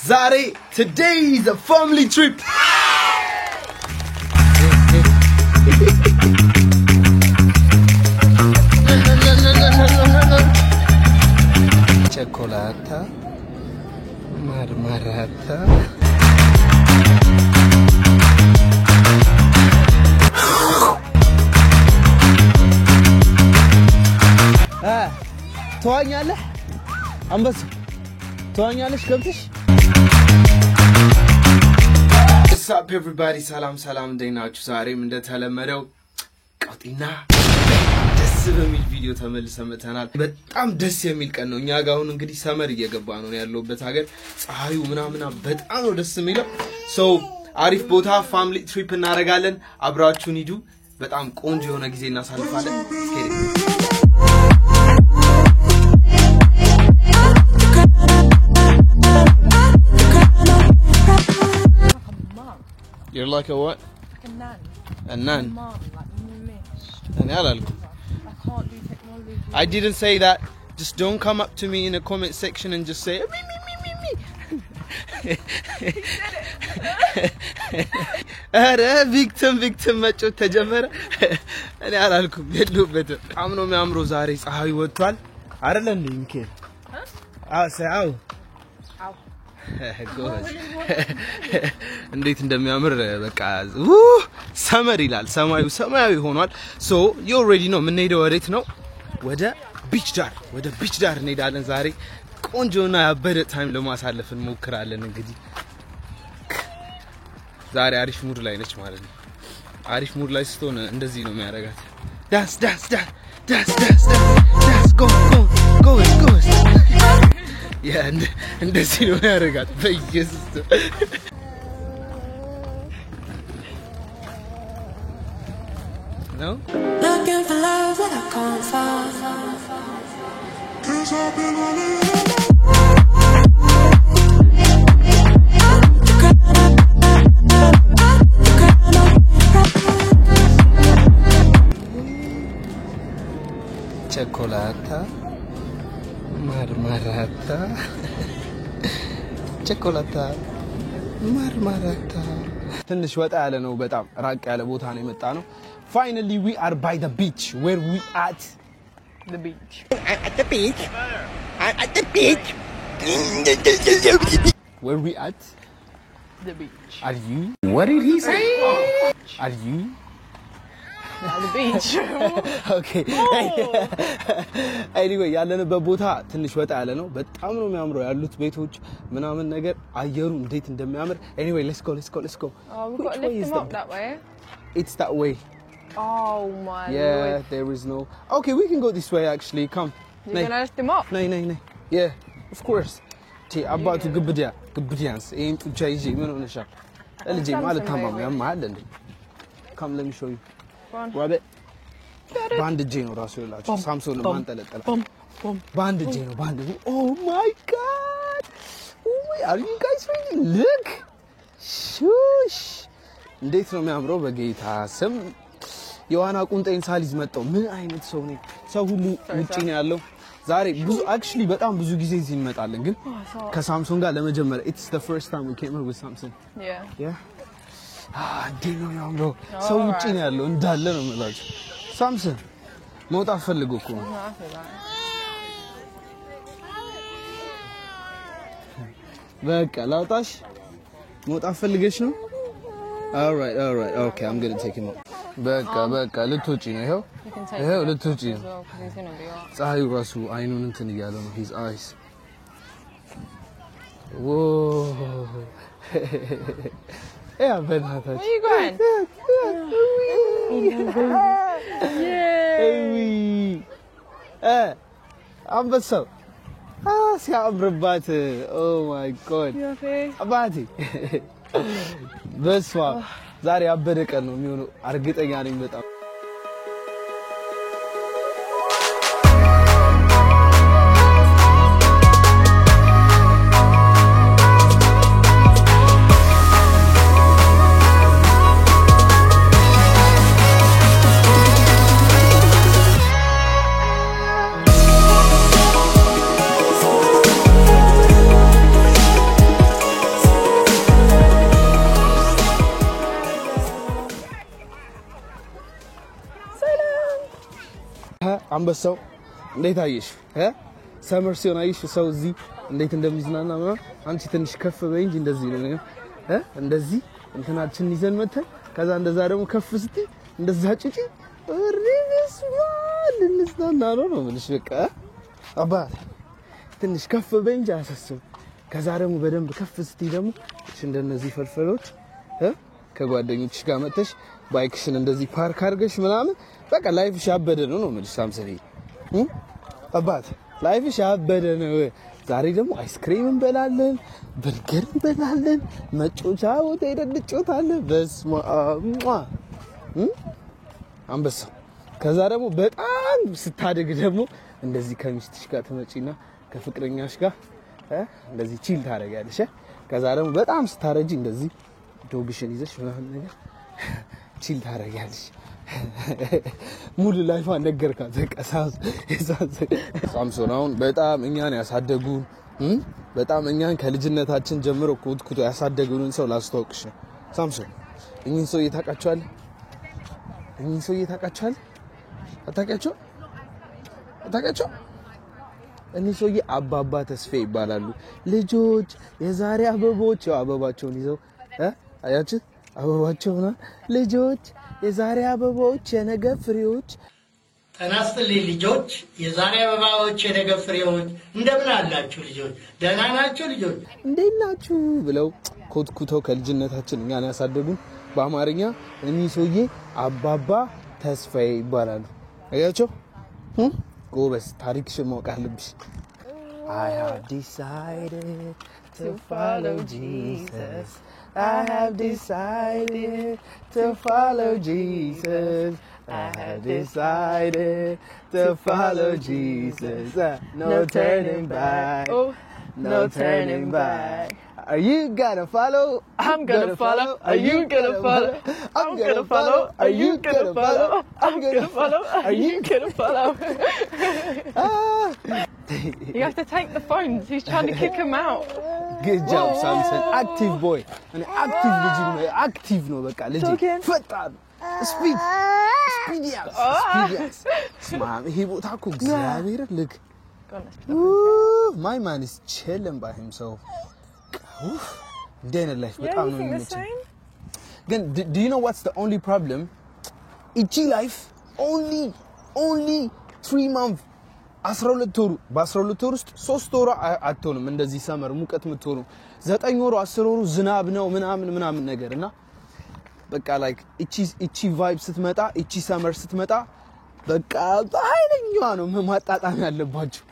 Zare, today is a family trip. Chocolata, marmarata. ተዋኛለህ አንበሳ ተዋኛለሽ ገብተሽ What's up everybody ሰላም እንደናችሁ ዛሬም እንደተለመደው ቀውጢና ደስ በሚል ቪዲዮ ተመልሰን መተናል በጣም ደስ የሚል ቀን ነው እኛ ጋር አሁን እንግዲህ ሰመር እየገባ ነው ያለውበት ሀገር ፀሐዩ ምናምና በጣም ነው ደስ የሚለው so አሪፍ ቦታ ፋሚሊ ትሪፕ እናደርጋለን አብራችሁን ሂዱ በጣም ቆንጆ የሆነ ጊዜ እናሳልፋለን You're like a what? Like a nan. A nan? Mom, like miss. I can't do technology. I didn't say that. Just don't come up to me in the comment section and just say me. victim መጮ ተጀመረ እኔ አላልኩም የሉበት አምኖ የሚያምሩ ዛሬ ፀሐይ ወጥቷል አይደል እንዴ ሚካኤል አው ጎበዝ እንዴት እንደሚያምር በቃ ሰመር ይላል ሰማያዊ ሆኗል ሶ you already know ምን ሄደው ወዴት ነው ወደ ቢች ዳር እንሄዳለን ዛሬ ቆንጆና ያበደ ታይም ለማሳለፍ እንሞክራለን እንግዲህ ዛሬ አሪፍ ሙድ ላይ ነች ማለት ነው አሪፍ ሙድ ላይ ስትሆን እንደዚህ ነው የሚያረጋት ዳንስ go Yeah, እንደዚህ ነው ያረጋት በኢየሱስ No? Looking for love that I can't find. Chocolata, marmarata, chocolata, marmarata. ትንሽ ወጣ ያለ ነው በጣም ራቅ ያለ ቦታ ነው የመጣ ነው Finally we are by the beach where we at The beach. At the beach. At the beach. Where we at The beach. Are you What did he say Are you At the beach. Okay Anyway ያለንበት ቦታ ትንሽ ወጣ ያለ ነው በጣም ነው የሚያምረው ያሉት ቤቶች ምናምን ነገር አየሩ እንዴት እንደሚያምር Anyway let's go Oh, we've got to lift them up that way. It's that way Oh my Yeah lord. there is no Okay we can go this way actually come You're going to lift them up? nay Yeah of course አባቱ ግብዲያንስ ይሄን ጡቻ ይዤ ምን ሆነሻል ለልጄ ማለት ታማም ያማል እንዴ Come let me show you Rabbit ባንድ ጄ ነው ራሱ ይላችሁ ሳምሶን ማንጠለጠለ ባንድ ጄ ነው Oh my god Are you guys ready Look Shush እንዴት ነው የሚያምረው በጌታ ስም ዮሐና ቁንጤን ሳሊዝ መጣው ምን አይነት ሰው ነው ሰው ሁሉ ውጪ ነው ያለው ዛሬ ብዙ actually በጣም ብዙ ጊዜ እዚህ እንመጣለን ግን ከሳምሶን ጋር ለመጀመሪያ It's the first time we came here with Samson Yeah እንዴት ነው የሚያምረው ሰው ውጪ ነው ያለው እንዳለ ነው የምላችሁ ሳምሰን መውጣት ፈልጎ እኮ በቃ ላውጣሽ መውጣት ፈልገሽ ነው All right okay I'm going to take him out በቃ ልትወጪ ነው ይሄው ልትወጪ ነው ፀሐዩ ራሱ አይኑን እንትን እያለ ነው his eyes Whoa Yeah, በእናታችሁ Where are you going? አንበሳው ሲያምርባት Oh my god አባቴ በስዋ ዛሬ አበደ ቀን ነው የሚሆነው አርግጠኛ ነኝ በጣም አንበሳው እንዴት አየሽ ሰመር ሲሆን አይሽ ሰው እዚህ እንዴት እንደሚዝናና ማለት አንቺ ትንሽ ከፍ በይ እንጂ እንደዚህ ነው እንደዚህ እንትናችን ይዘን መተን ከዛ እንደዛ ደግሞ ከፍ ስትይ እንደዛ ጭጪ ሪስማ ልንዝናና ነው ምንሽ በቃ አባት ትንሽ ከፍ በይ እንጂ አሰስም ከዛ ደግሞ በደንብ ከፍ ስትይ ደግሞ እንደነዚህ ፈልፈሎች ከጓደኞችሽ ጋር መተሽ ባይክሽን እንደዚህ ፓርክ አድርገሽ ምናምን በቃ ላይፍሽ ያበደ ነው ምንሽ ሳምሰሪ አባት ላይፍሽ ያበደ ነው ዛሬ ደግሞ አይስክሪም እንበላለን በርገር እንበላለን መጮቻ ወደ ይደድጮታለን በስማ አንበሳ ከዛ ደግሞ በጣም ስታደግ ደግሞ እንደዚህ ከሚስትሽ ጋር ተመጪና ከፍቅረኛሽ ጋር እንደዚህ ቺል ታደርጋለሽ ከዛ ደግሞ በጣም ስታረጂ እንደዚህ ዶግሽን ይዘሽ ምናምን ነገር ቺል ታደርጋለሽ ሙሉ ላይፋን ነገርካት ቀሳስ ሳምሶን አሁን በጣም እኛን ያሳደጉን በጣም እኛን ከልጅነታችን ጀምሮ ኮትኩቶ ያሳደጉንን ሰው ላስተዋውቅሽ ነው ሳምሶን እኚህን ሰው እየታቃቸዋል አታውቂያቸው እኚህ ሰውዬ አባባ ተስፋ ይባላሉ ልጆች የዛሬ አበቦች አበባቸውን ይዘው አያችሁ አበባቸውና ልጆች የዛሬ አበቦች የነገ ፍሬዎች ተናስተልኝ ልጆች የዛሬ አበባዎች የነገ ፍሬዎች እንደምን አላችሁ ልጆች ደህና ናችሁ ልጆች እንዴት ናችሁ ብለው ኮትኩተው ከልጅነታችን እኛን ያሳደጉን በአማርኛ እኚህ ሰውዬ አባባ ተስፋዬ ይባላሉ አያችሁ ጎበስ ታሪክሽን ማወቅ አለብሽ I have decided to follow Jesus I have decided to follow Jesus I have decided to follow Jesus no turning back no turning back Are you gonna follow? I'm gonna follow. Are you gonna follow? I'm gonna follow. Are you gonna follow? I'm gonna follow. Are you gonna follow? You have to take the phones. He's trying to kick him out. Good job, Samson. Active boy. Active legit. Active no baka legit. Fatal. Speed. Speedias. Speedias. Smam. He would talk እግዚአብሔር look. My man is chilling by himself. Day in life በጣም ነው የሚመቸኝ ግን do you know what's the only problem each life only 3 months 12 ወሩ በ12 ወር ውስጥ 3 ወሩ አትሆንም እንደዚህ ሰመር ሙቀት ምትሆኑ 9 ወሩ 10 ወሩ ዝናብ ነው ምናምን ነገርና በቃ like each vibe ስትመጣ each summer ስትመጣ በቃ ኃይለኛዋ ነው ማጣጣም ያለባችሁ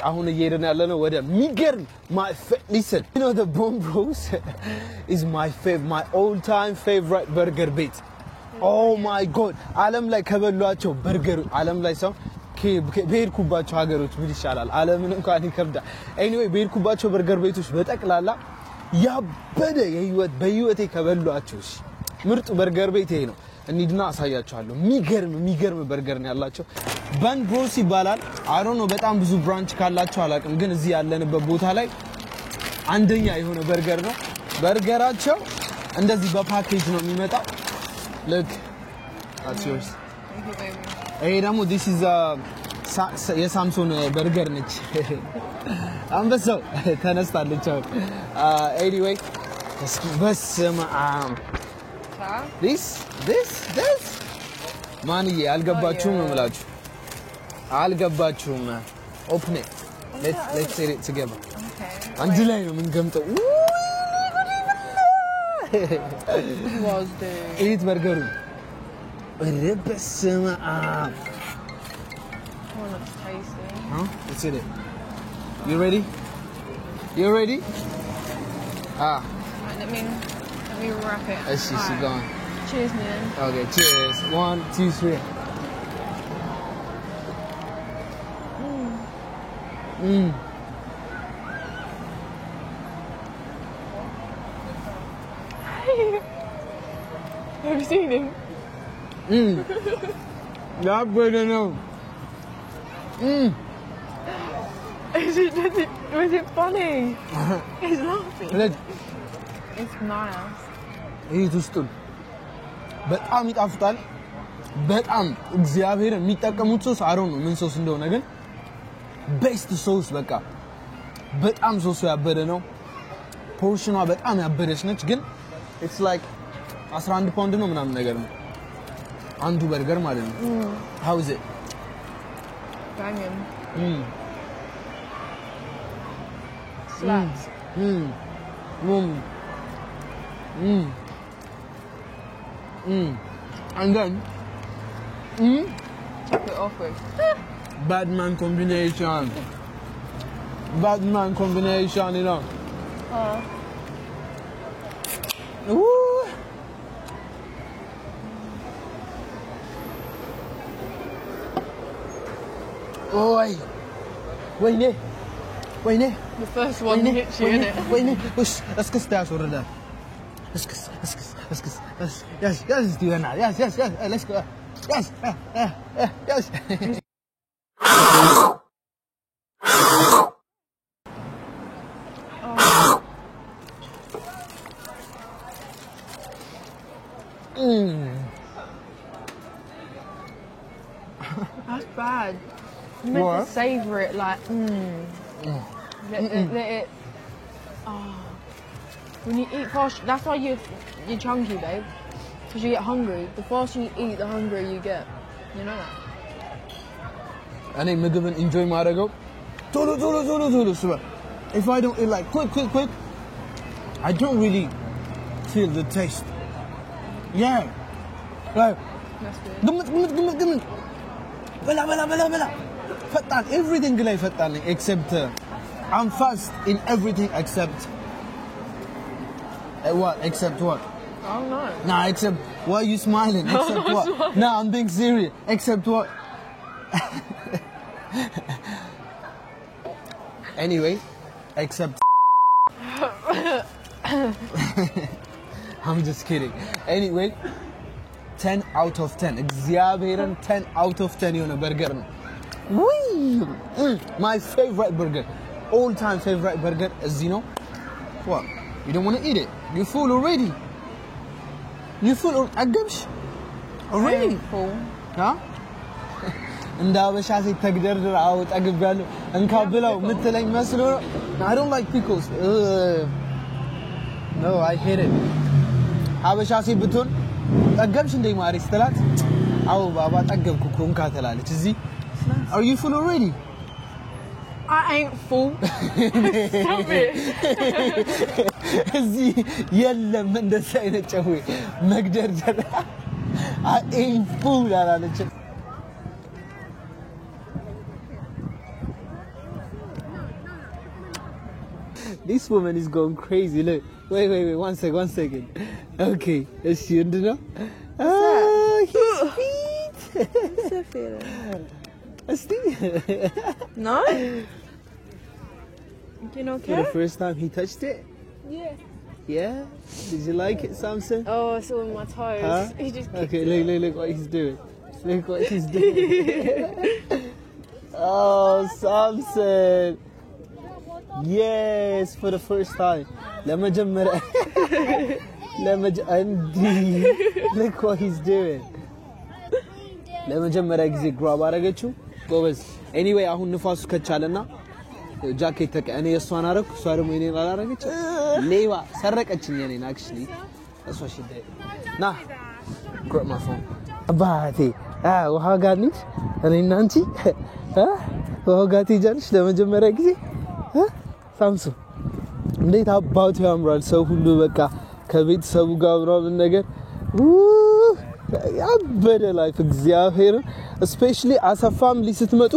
አሁን እየሄድን ያለነው ወደ ሚገርም listen you know the Bone Bros is my all time favorite burger ቤት oh my god ዓለም ላይ ከበሏቸው በርገር ዓለም ላይ ሰው በሄድኩባቸው ሀገሮች ምን ይሻላል ዓለምን እንኳን ይከብዳል anyway በሄድኩባቸው በርገር ቤቶች በጠቅላላ ያበደ በህይወቴ ከበሏቸው ምርጥ በርገር ቤት ይሄ ነው እንሂድና አሳያችኋለሁ ሚገርም በርገር ነው ያላቸው Bone Bros ይባላል I don't know በጣም ብዙ ብራንች ካላቸው አላቅም ግን እዚህ ያለንበት ቦታ ላይ አንደኛ የሆነ በርገር ነው በርገራቸው እንደዚህ በፓኬጅ ነው የሚመጣው look that's yours hey ደግሞ this is የሳምሶን በርገር ነች አንበሳው ተነስታለች anyway በስመ አብ this ማንዬ አልገባችሁም ነው የምላችሁ አልገባችሁም open it let's eat it together Okay. አንድ ላይ ነው የምንገምጠው Was the eat burger በስመ አብ one that's tasty? huh let's eat it you ready Right, let me wrap it. let's see Alright. go on Cheers, man. okay cheers 1 2 3 Have you seen him? that better know Was it funny? He's laughing. let It's nice. eat ውስጡን በጣም ይጣፍጣል በጣም እግዚአብሔር የሚጠቀሙት ሶስ አሮን ነው ምን ሶስ እንደሆነ ግን ቤስት ሶስ በቃ በጣም ሶሱ ያበደ ነው ፖርሽኗ በጣም ያበደች ነች ግን it's like 11 ፓውንድ ነው ምናምን ነገር ነው አንዱ በርገር ማለት ነው how is it Banging. Slaps. And then Top it off with. Batman combination you know Woo. Oi wayne The first one hits you, innit? wayne push let's get that already let's yes do it now yes let's go yes That's bad. You meant What? to savor it like, Let it. Oh. When you eat fast, that's why you're chunky, babe. Because you get hungry. The faster you eat, the hungrier you get. You know that? እኔ ምግብን enjoy ማድረገው ቶሎ ስበ if I don't eat like quick I don't really feel the taste yeah like That's good. ግምት በላ ፈጣን everything ላይ ፈጣን ነኝ except I'm fast in everything except what Oh no. nah except why are you smiling except what nah I'm being serious except what anyway except I'm just kidding anyway 10 out of 10 እግዚአብሔርን 10 out of 10 የሆነ በርገር ነው my favorite burger all time favorite burger እዚህ ነው what you don't want to eat it you full already ጠገብሽ already Full. huh እንደ አበሻ ሴት ተግደርድር አው ጠግቤያለሁ እንካ ብለው ምትለኝ መስሎ ነው I don't like pickles no I hate it አበሻ ሴት ብትሆን ጠገብሽ እንደ ማሪ ስትላት አው ባባ ጠገብኩ እኮ እንካ ትላለች እዚህ are you full already I ain't full. Stop it. እዚህ የለም እንደዛ አይነት ጨዌ መግደርደር I ain't full ያላለች This woman is going crazy. Look. Wait. 1 second. Okay. Is she into now? Oh, he's sweet. What's that feeling? No? You know, For the first time he touched it? Yeah. Yeah? Did you like it, Samson? Oh, it's all in my toes. Huh? He just Okay, look what he's doing. Look what he's doing. Oh, Samson. Yes, for the first time. Look what he's doing. ለመጀመሪያ ጊዜ ግራብ አረገችው ጎበዝ anyway አሁን ንፋሱ ከቻለና ጃኬት ተቀኔ እሷን አረኩ እሷ ደግሞ እኔን አላረገች ሌባ ሰረቀችኝ እኔን actually that's what she did nah grab my phone አባቴ ውሃ ጋር ነች እኔና አንቺ ውሃ ጋር ትሄጃለሽ ለመጀመሪያ ጊዜ ሳምሶን እንዴት አባቱ ያምራል ሰው ሁሉ በቃ ከቤተሰቡ ጋር ምናምን ነገር ያበደ ላይፍ እግዚአብሔር especially አሰፋም ሊስትመጡ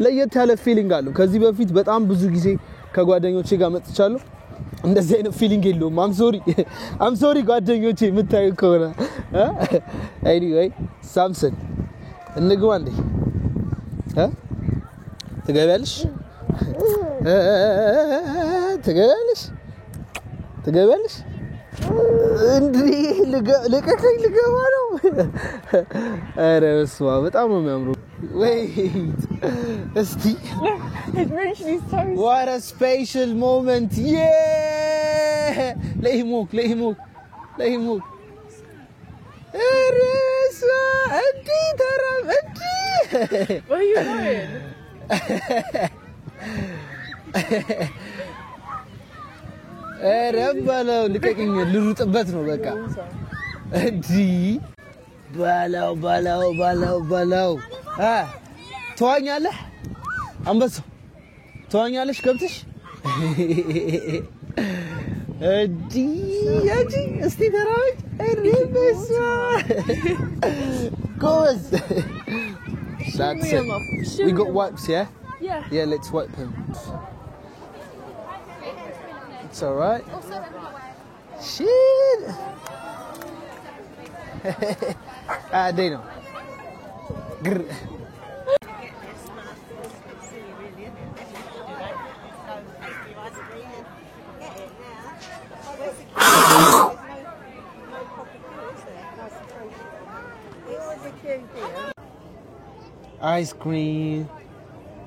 ለየት ያለ ፊሊንግ አለው ከዚህ በፊት በጣም ብዙ ጊዜ ከጓደኞቼ ጋር መጥቻለሁ እንደዚህ አይነት ፊሊንግ የለውም I'm sorry ጓደኞቼ የምታዩ ከሆነ anyway ሳምሰን እንግባ እንዴ ትገቢያለሽ እንዴ ለቀቀኝ ልገባ ነው አረ በስመ አብ በጣም ነው የሚያምሩ wait እስቲ It's really so what a special moment yeah ለይሞክ እረሳ እንዴ ተራም እንዴ Where are you going? ረባለው ልቀቀኝ ልሩጥበት ነው በቃ እንዴ ባላው ተዋኛለህ አንበሳው ተዋኛለሽ ገብተሽ እንዴ ያጂ እስቲ ተራውኝ እሪበሳ ጎዝ That's it. We got wipes, yeah? Yeah, let's wipe him. It's alright. Shit. Dino. Grr. Ice cream.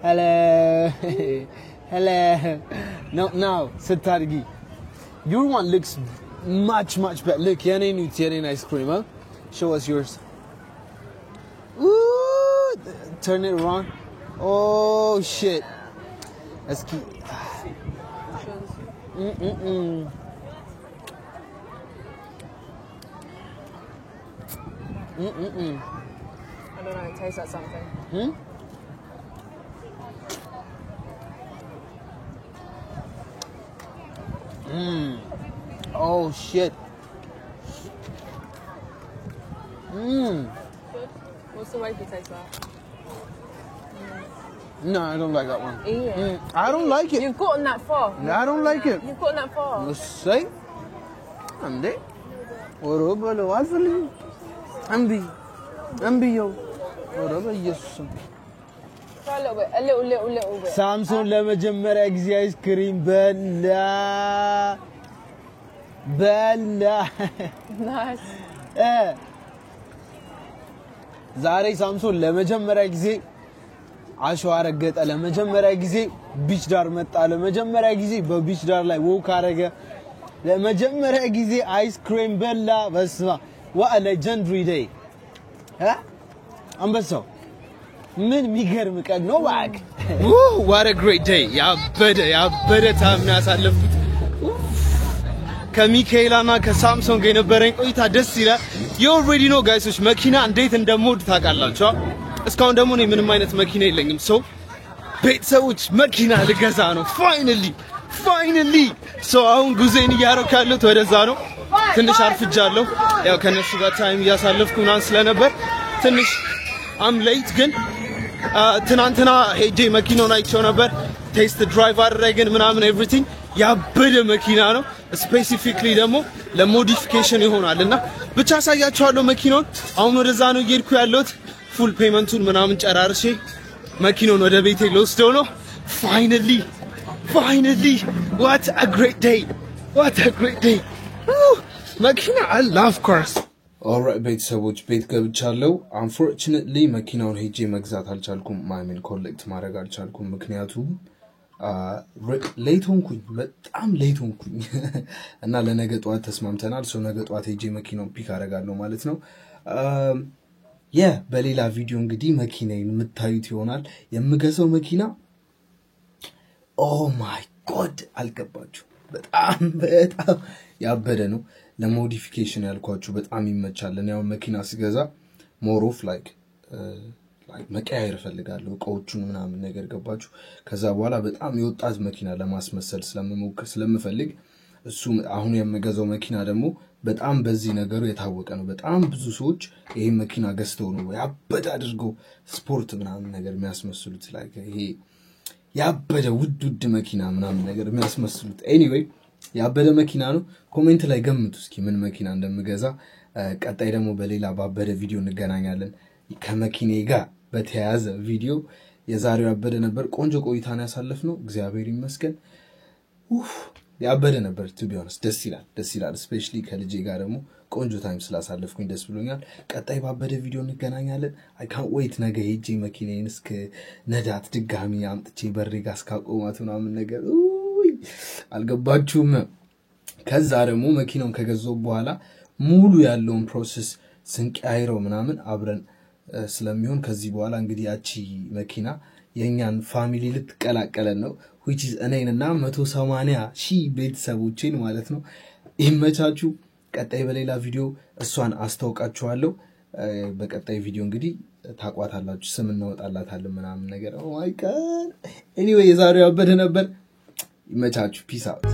Hello. No, sit targi. Your one looks much better. Look, yene ice cream, huh? Show us yours. Ooh, turn it around. Oh shit. Let's keep. I don't know, it tastes like something. Oh shit. Good. What's the wafer taste like? No, I don't like that one. Eat it. I don't like it. You've gotten that far. I don't like it. You've gotten that far. Let's say. Ande. Orobalo alfali. Ambi yo. Oroba yes. Try a little bit. A little bit. Samsung ለመጀመሪያ ጊዜ አይስክሪም በላ Nice. ዛሬ ሳምሶን ለመጀመሪያ ጊዜ አሸዋ ረገጠ ለመጀመሪያ ጊዜ ቢች ዳር መጣ ለመጀመሪያ ጊዜ በቢች ዳር ላይ ወክ አረገ ለመጀመሪያ ጊዜ አይስክሪም በላ በስማ what a legendary day አንበሳው ምን የሚገርም ቀን ነው ባክ what a great day ያበደ ታምና ያሳለፍኩት ከሚካኤላና ከሳምሶን ጋር የነበረኝ ቆይታ ደስ ይላል you already know guys መኪና እንዴት እንደምወድ ታውቃላችሁ እስካሁን ደግሞ እኔ ምንም አይነት መኪና የለኝም so ቤተሰቦች መኪና ልገዛ ነው finally so አሁን ጉዜን እያረኩ ያለሁት ወደዛ ነው ትንሽ አርፍጃለሁ ያው ከነሱ ጋር ታይም እያሳለፍኩ ምናምን ስለነበር ትንሽ I'm late ግን ትናንትና ሄጄ መኪናውን አይቼው ነበር ቴስት ድራይቭ አደረግን ምናምን everything ያበደ መኪና ነው ስፔሲፊክሊ ደግሞ ለሞዲፊኬሽን ይሆናልና ብቻ ሳያችኋለሁ መኪናውን አሁን ወደዛ ነው እየሄድኩ ያለሁት ፉል ፔመንቱን ምናምን ጨራርሼ መኪናውን ወደ ቤቴ ልወስደው ነው finally what a great day መኪና I love cars alright ቤተሰቦች ቤት ገብቻለሁ unfortunately መኪናውን ሄጄ መግዛት አልቻልኩም ማይምን ኮሌክት ማድረግ አልቻልኩም ምክንያቱም ሌት ሆንኩኝ በጣም ሌት ሆንኩኝ እና ለነገ ጧት ተስማምተናል ሶ ነገ ጧት ሄጄ መኪናውን ፒክ አደርጋለሁ ማለት ነው በሌላ ቪዲዮ እንግዲህ መኪናዬን የምታዩት ይሆናል የምገዛው መኪና oh my god አልገባችሁ በጣም ያበደ ነው ለሞዲፊኬሽን ያልኳችሁ በጣም ይመቻል ያው መኪና ስገዛ more of like መቀያየር ፈልጋለሁ እቃዎቹን ምናምን ነገር ገባችሁ ከዛ በኋላ በጣም የወጣት መኪና ለማስመሰል ስለምፈልግ እሱ አሁን የምገዛው መኪና ደግሞ በጣም በዚህ ነገሩ የታወቀ ነው በጣም ብዙ ሰዎች ይሄ መኪና ገዝተው ነው ያበደ አድርገው ስፖርት ምናምን ነገር የሚያስመስሉት like ይሄ ያበደ ውድ መኪና ምናምን ነገር የሚያስመስሉት anyway ያበደ መኪና ነው ኮሜንት ላይ ገምቱ እስኪ ምን መኪና እንደምገዛ ቀጣይ ደግሞ በሌላ ባበደ ቪዲዮ እንገናኛለን ከመኪናዬ ጋር በተያያዘ ቪዲዮ የዛሬው ያበደ ነበር ቆንጆ ቆይታን ያሳለፍነው እግዚአብሔር ይመስገን ያበደ ነበር to be honest ደስ ይላል especially ከልጄ ጋር ደግሞ ቆንጆ ታይም ስላሳለፍኩኝ ደስ ብሎኛል ቀጣይ ባበደ ቪዲዮ እንገናኛለን I can't wait ነገ ሄጄ መኪናዬን እስከ ነዳት ድጋሚ አምጥቼ በሬ ጋር እስካቆማት ምናምን ነገር አልገባችሁም ከዛ ደግሞ መኪናውን ከገዛው በኋላ ሙሉ ያለውን ፕሮሰስ ስንቀያይረው ምናምን አብረን ስለሚሆን ከዚህ በኋላ እንግዲህ ያቺ መኪና የኛን ፋሚሊ ልትቀላቀለን ነው which is እኔንና 180,000 ቤተሰቦቼን ማለት ነው ይመቻችሁ ቀጣይ በሌላ ቪዲዮ እሷን አስተዋውቃችኋለሁ በቀጣይ ቪዲዮ እንግዲህ ታቋታላችሁ ስም እናወጣላታለን ምናምን ነገር oh my god anyway የዛሬው ያበደ ነበር ይመቻችሁ peace out